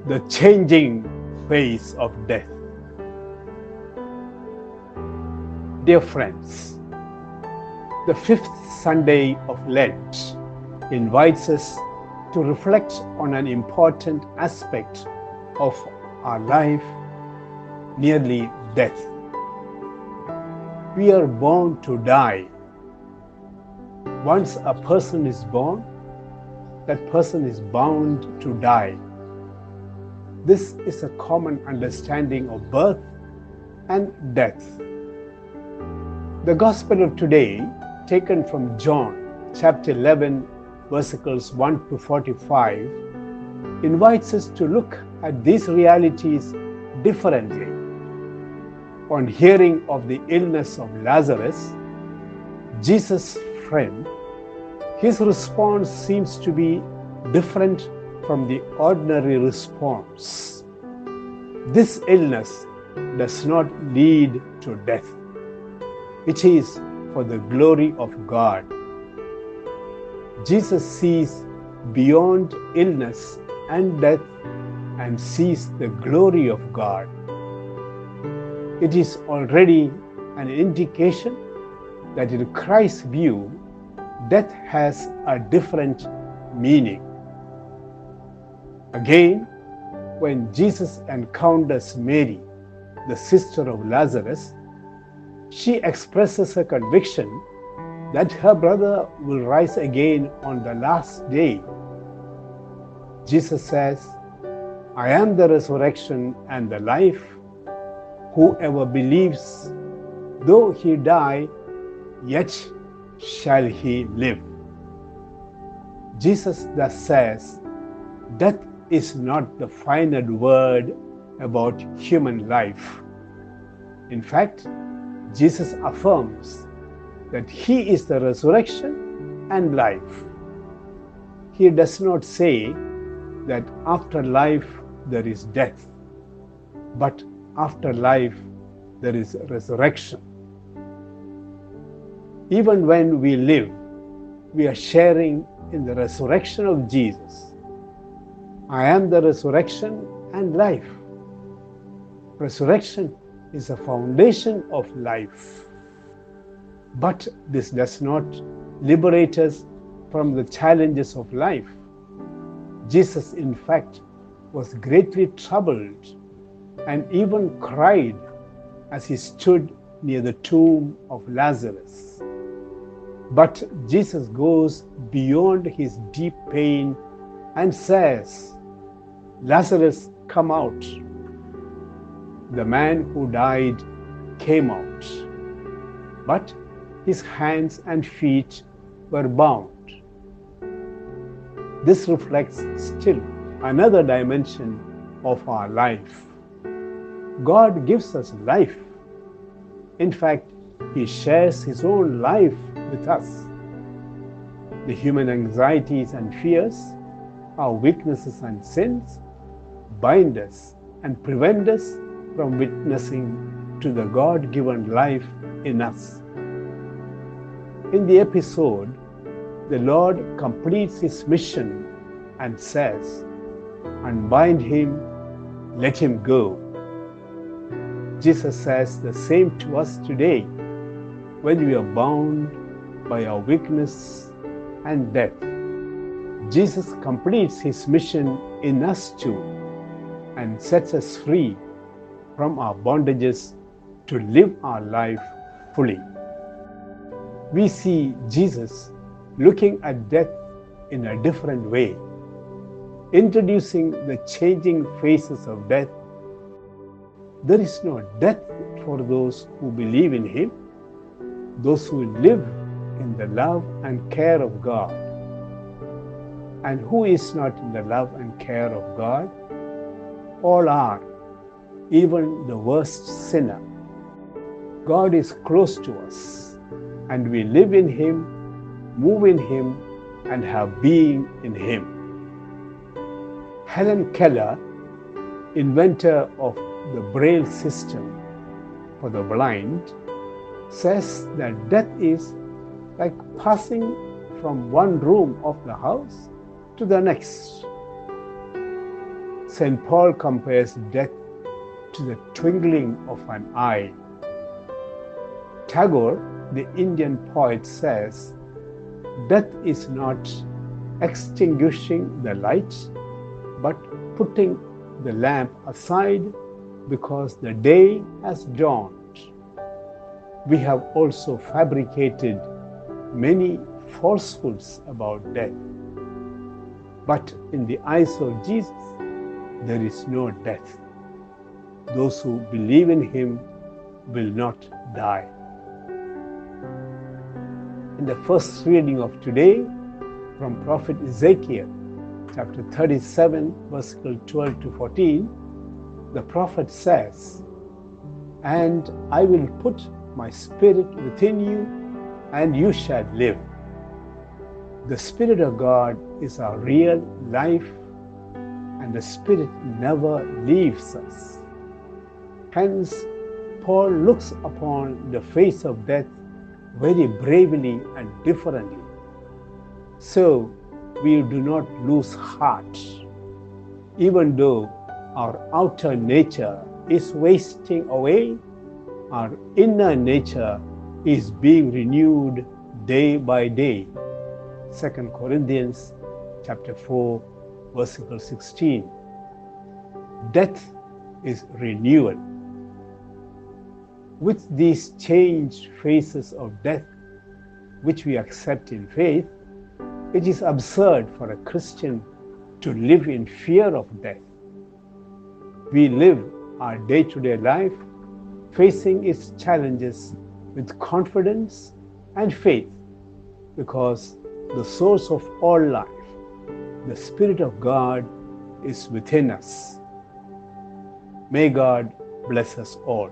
the changing face of death. Dear friends, the fifth Sunday of Lent invites us to reflect on an important aspect of our life, nearly death. We are born to die. Once a person is born, that person is bound to die. This is a common understanding of birth and death. The Gospel of today, taken from John chapter 11, verses 1 to 45, invites us to look at these realities differently. On hearing of the illness of Lazarus, Jesus' friend, his response seems to be different from the ordinary response. This illness does not lead to death. It is for the glory of God. Jesus sees beyond illness and death and sees the glory of God. It is already an indication that in Christ's view, death has a different meaning. Again, when Jesus encounters Mary, the sister of Lazarus, she expresses her conviction that her brother will rise again on the last day. Jesus says, "I am the resurrection and the life. Whoever believes, though he die, yet shall he live." Jesus thus says, death is not the final word about human life. In fact, Jesus affirms that he is the resurrection and life. He does not say that after life there is death, but after life there is resurrection. Even when we live, we are sharing in the resurrection of Jesus. I am the resurrection and life. Resurrection is the foundation of life. But this does not liberate us from the challenges of life. Jesus, in fact, was greatly troubled and even cried as he stood near the tomb of Lazarus. But Jesus goes beyond his deep pain and says, "Lazarus, come out." The man who died came out, but his hands and feet were bound. This reflects still another dimension of our life. God gives us life. In fact, he shares his own life with us. The human anxieties and fears, our weaknesses and sins, bind us and prevent us from witnessing to the God-given life in us. In the episode, the Lord completes his mission and says, "Unbind him, let him go." Jesus says the same to us today when we are bound by our weakness and death. Jesus completes his mission in us too and sets us free from our bondages to live our life fully. We see Jesus looking at death in a different way, introducing the changing faces of death. There is no death for those who believe in him, those who live in the love and care of God. And who is not in the love and care of God? All are, even the worst sinner. God is close to us, and we live in him, move in him, and have being in him. Helen Keller, inventor of the Braille system for the blind, says that death is like passing from one room of the house to the next. St. Paul compares death to the twinkling of an eye. Tagore, the Indian poet, says, "Death is not extinguishing the light, but putting the lamp aside because the day has dawned." We have also fabricated many falsehoods about death. But in the eyes of Jesus, there is no death. Those who believe in him will not die. In the first reading of today from Prophet Ezekiel, chapter 37, verses 12 to 14, the prophet says, "And I will put my spirit within you, and you shall live." The Spirit of God is our real life, and the Spirit never leaves us. Hence, Paul looks upon the face of death very bravely and differently. So, we do not lose heart. Even though our outer nature is wasting away, our inner nature is being renewed day by day. 2 Corinthians chapter 4, verse 16. Death is renewal. With these changed faces of death, which we accept in faith, it is absurd for a Christian to live in fear of death. We live our day-to-day life facing its challenges with confidence and faith, because the source of all life, the Spirit of God, is within us. May God bless us all.